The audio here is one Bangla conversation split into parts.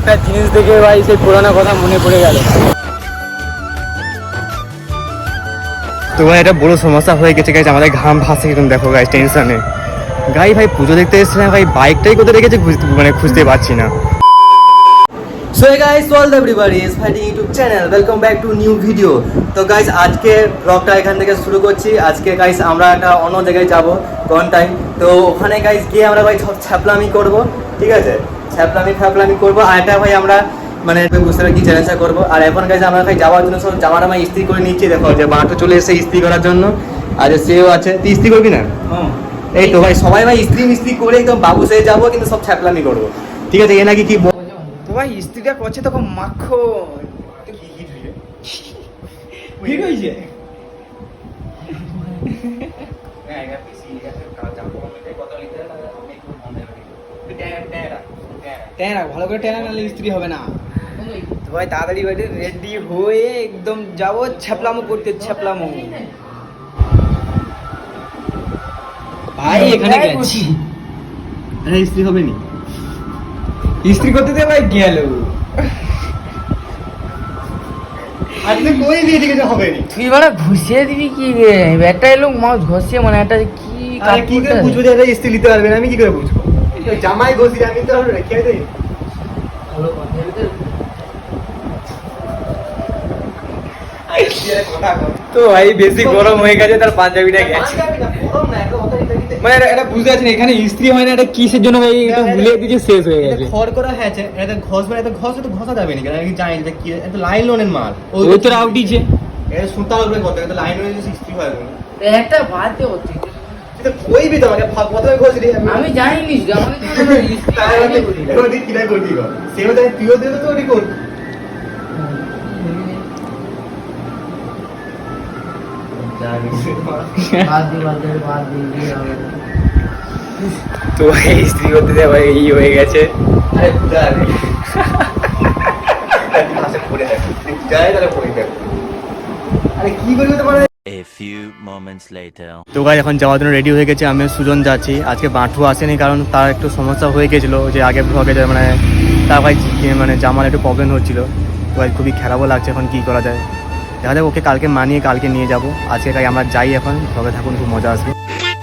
একটা জিনিস দেখে ভাই সেই পুরোনো কথা মনে পড়ে গেল। তো ভাই একটা বড় সমস্যা হয়ে গেছে গাইজ, আমাদের ঘাম ভাসছে একদম, দেখো গাইজ টেনশনে। গাই ভাই পুজো দেখতে এসেছিলাম ভাই, বাইকটাই কোথায় রেখেছে খুঁজতে পারছি না। So hey guys, welcome everybody is fighting YouTube channel, welcome back to new video. তো গাইস আজকে ব্লগটা এখান থেকে শুরু করছি। আজকে গাইস আমরা একটা অন্য জায়গায় যাবো টাইম। তো ওখানে গাইস গিয়ে আমরা ভাই সব ছ্যাপলামি করবো, ঠিক আছে? ছ্যাপলামি করবো। আর এটা ভাই আমরা মানে বুঝতে পারি কি চ্যালেঞ্জটা করবো। আর এখন গাইস আমরা ভাই যাওয়ার জন্য সব জামা টামা ইস্ত্রি করে নিচ্ছি। দেখো যে বাঁটো চলে এসে ইস্ত্রি করার জন্য, আর সেও আছে। তুই ইস্ত্রি করবি না? এই তো ভাই সবাই ভাই ইস্ত্রি করে একদম বাবু সে যাবো, কিন্তু সব ছ্যাপলামি করবো, ঠিক আছে? এ নাকি কি তো ভাই স্ত্রীটা করছে তখন মাখো ভিড় হয়েছে। ভালো করে টেনা নাহলে স্ত্রী হবে না। তো ভাই তাড়াতাড়ি বাড়ি রেডি হয়ে একদম যাবো ছ্যাপলামো করতে, ছ্যাপলামো। ভাই এখানে গেছি, ইস্ত্রি হবে নি? ইস্ত্রি করতে দে ভাই, গেল আজকে কই দিয়ে দিকে হবে নি। তুই মানে ঘুষিয়ে দিবি কি রে? একটা এলো মাছ ঘষিয়ে, মানে একটা কি আরে কি করে বুঝবো যে এটা ইস্ত্রি নিতে পারবে না? আমি কি করে বুঝবো? জামাই ঘষি আমি তো রেখে দেই। ভালো কথা তো ভাই বেশি গরম হয়ে গেছে, তার পাঞ্জাবিটা গেছে। মানে এটা বুঝতে পারছি না এখানে ইস্ত্রি হয় না, এটা কিসের জন্য ভাই একটু ভুলে দিয়েছে, শেষ হয়ে গেছে। খড় করা হয়েছে, এটা ঘষবে, এটা তো ঘষা যাবে না, কারণ আমি জানি এটা কি, এটা লাইন লোনের মাল। ওই তো আউটিছে, এটা সুতা লাগবে কত, এটা লাইন লোনের ইস্ত্রি হয় না। একটা বাদ দে হচ্ছে। এটা কইবি তো আমাকে প্রথমে ঘষি রে। আমি জানিনি আমাকে তাই আমি ওই কি না করবি গো, সেও তাই তুইও দে তো ওই কোন। তো ভাই ইস্ত্রি করতে দেয় ভাই, এই হয়ে গেছে। আরে বুঝা রে আচ্ছা পড়ে যায় তাহলে পড়ে যাবে। আরে কি করবি তো মানে। A few moments later. তো গাইস এখন যাওয়ার জন্য রেডি হয়ে গেছে, আমি সুজন যাচ্ছি। আজকে বাঁটু আসেনি, কারণ তার একটু সমস্যা হয়ে গেছিলো, যে আগে ভ্লগে মানে তার ভাই মানে জামার একটু প্রবলেম হচ্ছিলো। তো ভাই খুবই খারাপও লাগছে, এখন কী করা যায় দেখা যাক। ওকে কালকে মানিয়ে কালকে নিয়ে যাব। আজকে তাই আমরা যাই, এখন ভ্লগে থাকুন, খুব মজা আসবে।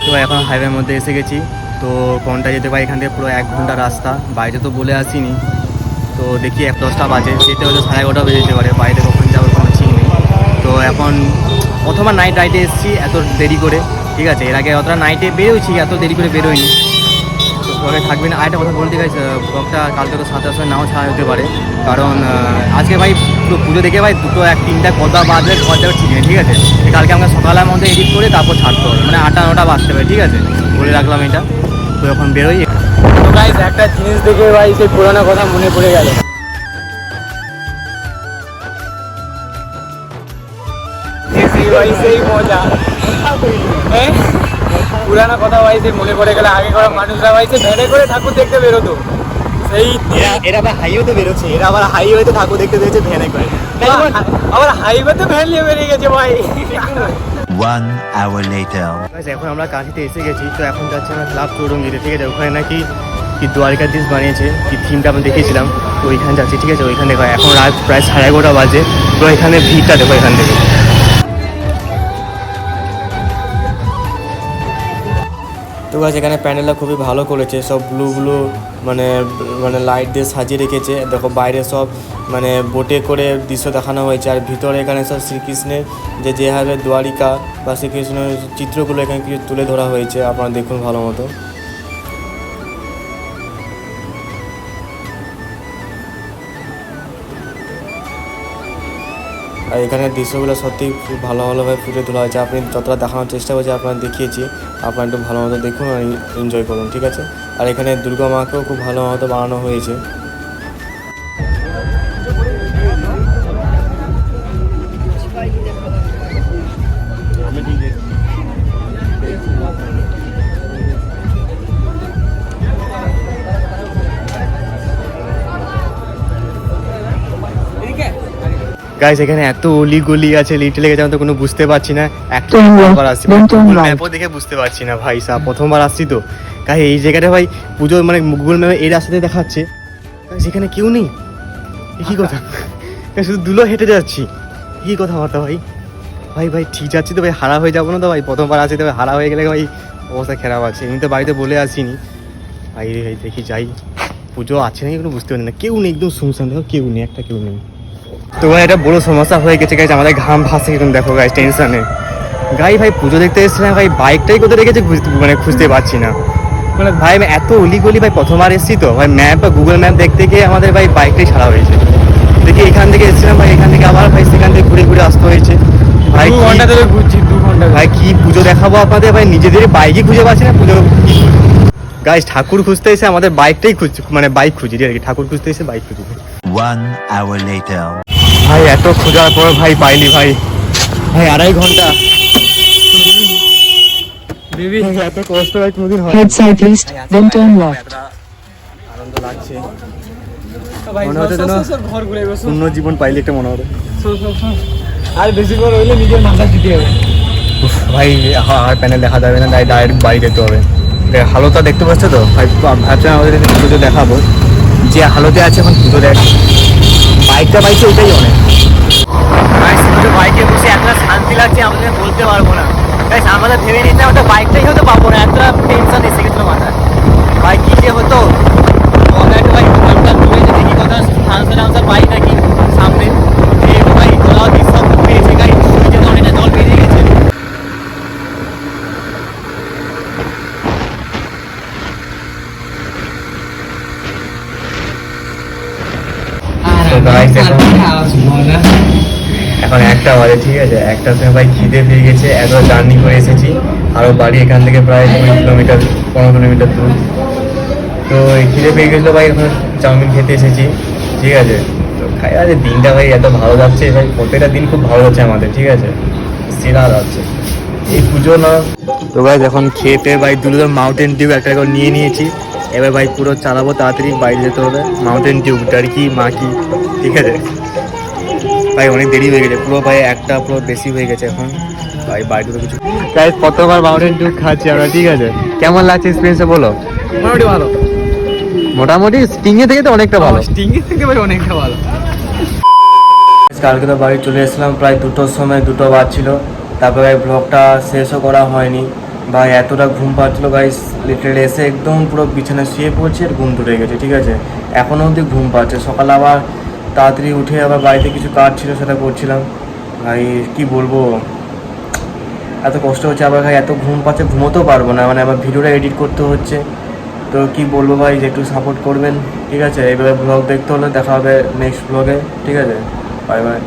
তো এখন হাইওয়ের মধ্যে এসে গেছি। তো কোনটা যেতে পারি, এখান থেকে পুরো 1 ঘন্টা রাস্তা। বাইরে তো বলে আসিনি, তো দেখি 10টা বাজে, যেতে হয়তো 11:30 বেজে যেতে পারে। বাইরে কখন যাবো কোনো ঠিক নেই। তো এখন প্রথমবার নাইট রাইডে এসেছি এত দেরি করে, ঠিক আছে? এর আগে অতটা নাইটে বেরোইছি, এত দেরি করে বেরোয়নি। তো পরে থাকবে না। আরেকটা কথা বলতে গেছি, ব্লগটা কালকে তো 7টার সময় নাও ছাড়া হতে পারে, কারণ আজকে ভাই পুরো পুজো দেখে ভাই 2টো 1-3টা কটা বাজে খরচা ঠিক নেই, ঠিক আছে? কালকে আমরা সকালের মধ্যে এডিট করে তারপর ছাড়তে হবে, মানে 8টা-9টা বাজতে পারে, ঠিক আছে? বলে রাখলাম এটা। তো এখন বেরোই। তো গাইস একটা জিনিস দেখে ভাই সেই পুরোনো কথা মনে পড়ে গেল। সেই মজা পুরানো কথা ভাই সেই মনে পড়ে গেলে। আগে করা মানুষরা ভাই সে ভ্যানে করে ঠাকুর দেখতে বেরোতো, সেই এরা আবার হাইওয়েতে বেরোচ্ছে, এরা আবার হাইওয়েতে ঠাকুর দেখতে বেরোচ্ছে ভ্যানে করে, আবার হাইওয়েতে ভ্যান নিয়ে বেরিয়ে গেছে ভাই। 1 hour later. এখন আমরা কাঁথিতে এসে গেছি। তো এখন যাচ্ছি আমরা ক্লাব চৌরঙ্গিতে, ঠিক আছে? ওখানে নাকি কি দ্বারিকাধীশ বানিয়েছে, কি থিমটা আমি দেখেছিলাম। তো ওইখানে যাচ্ছি, ঠিক আছে? ওইখানে দেখো এখন রাত প্রায় 11:30 বাজে। তো এখানে ভিড়টা দেখো এখান থেকে। তো গাছ এখানে প্যান্ডেলটা খুবই ভালো করেছে, সব ব্লু মানে লাইট দিয়ে সাজিয়ে রেখেছে। দেখো বাইরে সব মানে বোটে করে দৃশ্য দেখানো হয়েছে, আর ভিতরে এখানে সব শ্রীকৃষ্ণের যেভাবে দ্বারিকা বা শ্রীকৃষ্ণের চিত্রগুলো এখানে কিছু তুলে ধরা হয়েছে, আপনারা দেখুন ভালো মতো। আর এখানে দৃশ্যগুলো সত্যি খুব ভালোভাবে ফুটে তোলা হয়েছে। আপনি যতটা দেখানোর চেষ্টা করছি, আপনারা দেখিয়েছি, আপনারা একটু ভালো মতো দেখুন আর এনজয় করুন, ঠিক আছে? আর এখানে দুর্গা মাকেও খুব ভালো মতো বানানো হয়েছে। গাইস এখানে এত অলি গলি আছে, লিটলে গেছে, আমি তো কোনো বুঝতে পারছি না। একটা আসছি ম্যাপও দেখে বুঝতে পারছি না ভাই সাহেব, প্রথমবার আসছি তো। গাই এই জায়গাটা ভাই পুজো মানে গুগল ম্যাপে এই রাস্তাতে দেখাচ্ছে, সেখানে কেউ নেই। কি কথা শুধু দুলো হেঁটে যাচ্ছি, কি কথাবার্তা ভাই? ভাই ভাই ঠিক যাচ্ছি তো ভাই, হারা হয়ে যাবো না তো ভাই? প্রথমবার আছি তো ভাই, হারা হয়ে গেলে ভাই অবস্থা খারাপ আছে। এমনি তো বাড়িতে বলে আসিনি ভাই, ভাই দেখি যাই, পুজো আছে নাকি কোনো বুঝতে পারি না, কেউ নেই, একদম শুনশান, দেখো কেউ নেই, একটা কেউ নেই। তো ভাই একটা বড় সমস্যা হয়ে গেছে গাইজ, আমাদের ঘাম ভাসে এরকম, দেখো গাইজ টেনশনে। ভাই পুজো দেখতে এসেছিলাম ভাই, বাইকটাই কোথায় রেখেছে খুঁজতে পারছি না। মানে ভাই আমি এত অলিগলি ভাই, প্রথমবার এসেছি তো ভাই, ম্যাপ বা গুগল ম্যাপ দেখতে গিয়ে আমাদের ভাই বাইকটাই ছাড়া হয়েছে। দেখি এখান থেকে এসেছিলাম ভাই, এখান থেকে আবার ভাই সেখান থেকে ঘুরে ঘুরে আসতে হয়েছে ভাই। 2 ঘন্টা ধরে ঘুরছি, 2 ঘন্টা ভাই কি পুজো দেখাবো আপনাদের ভাই, নিজেদের বাইকই খুঁজে পাচ্ছি না পুজো। গাইজ ঠাকুর খুঁজতে এসে আমাদের বাইকটাই খুঁজছি, মানে বাইক খুঁজি আর কি, ঠাকুর খুঁজতে এসে বাইক খুঁজি। 1 hour later. ভাই এত খোঁজার পর ভাই পাইলি ভাই, ভাই 2.5 ঘন্টা বেবি। এত কষ্ট ভাই কোনোদিন হয়। Head southeast, then turn left. আনন্দ লাগছে, ভাই মনে হচ্ছে যেন ঘর ঘুরে বসো। পূর্ণ জীবন পাইলে একটা মনে হবে। আর বেশি করে হইলে নিজের মাথা দিতে হবে। উফ, ভাই আর প্যানেল দেখা যাবে না, তাই ডাইরেক্ট বাড়ি যেতে হবে। হালতটা দেখতে পাচ্ছ তো ভাই, ভাবছিলাম আমাদের পুজো দেখাবো, যে হালতে আছে এখন পুজো দেখ, বাইকটা পাইছে এটাই অনেক। বাইকে বসে এতটা শান্তি লাগছে আমাদের বলতে পারবো না। আমাদের ভেবে নিতে আমাদের বাইকটাই হয়তো পাবো না, এতটা টেনশন এসে গেছিলো মাথায়। ভাই কি যে হতো, ভাই ঘন্টা দূরে যে দেখি কথা আনসার পাই নাকি সামনে, ভাই কোথাও সব পেয়েছে, গাড়ি যেতে অনেকটা জল বেরিয়ে গেছে। এখন 1টা বাজে, ঠিক আছে, 1টার সময় ভাই খিদে পেয়ে গেছে, এত জার্নি করে এসেছি, আরও বাড়ি এখান থেকে প্রায় 2 কিলোমিটার 15 কিলোমিটার দূর। তো এই খিদে পেয়ে গেছিলো ভাই, এখন চাউমিন খেতে এসেছি, ঠিক আছে। তো খাই আছে, দিনটা ভাই এত ভালো যাচ্ছে ভাই, প্রত্যেকটা দিন খুব ভালো যাচ্ছে আমাদের, ঠিক আছে, সেরা যাচ্ছে এই পুজো না। তো ভাই এখন খেতে ভাই দুটো মাউন্টেন ডিউ একটা করে নিয়ে নিয়েছি, এবার ভাই পুরো চালাবো, তাড়াতাড়ি বাইরে যেতে হবে। মাউন্টেন ডিউ ডারকি মাকি, ঠিক আছে ভাই, অনেক দেরি হয়ে গেছে পুরো ভাই, একটা পুরো বেশি হয়ে গেছে এখন ভাই, বাড়িতে তো কিছু গাইস প্রথমবার মাউন্টেন ডিউ খাচ্ছি আমরা, ঠিক আছে। কেমন লাগছে এক্সপিরিয়েন্সে বলো? মোটামুটি ভালো, মোটামুটি স্টিংয়ে থেকে তো অনেকটা ভালো। স্টিং এর থেকে ভাই অনেকটা ভালো। কালকে তো বাড়ি চলে এসেছিলাম প্রায় 2টোর সময়, 2টো বাজছিল। তারপরে ব্লগটা শেষও করা হয়নি ভাই, এতটা ঘুম পাচ্ছিলো গাইস, লিটারেলি এসে একদম পুরো বিছানায় শুয়ে পড়ছে আর ঘুম ধরে গেছে, ঠিক আছে। এখনও অবধি ঘুম পাচ্ছে, সকালে আবার তাড়াতাড়ি উঠে আবার বাড়িতে কিছু কাজ ছিল সেটা করছিলাম ভাই, কি বলবো এত কষ্ট হচ্ছে। আবার ভাই এত ঘুম পাচ্ছে, ঘুমোতেও পারবো না, মানে আবার ভিডিওটা এডিট করতে হচ্ছে। তো কি বলবো ভাই, যে একটু সাপোর্ট করবেন, ঠিক আছে। এইভাবে ব্লগ দেখতে হলে দেখা হবে নেক্সট ব্লগে, ঠিক আছে। Bye bye.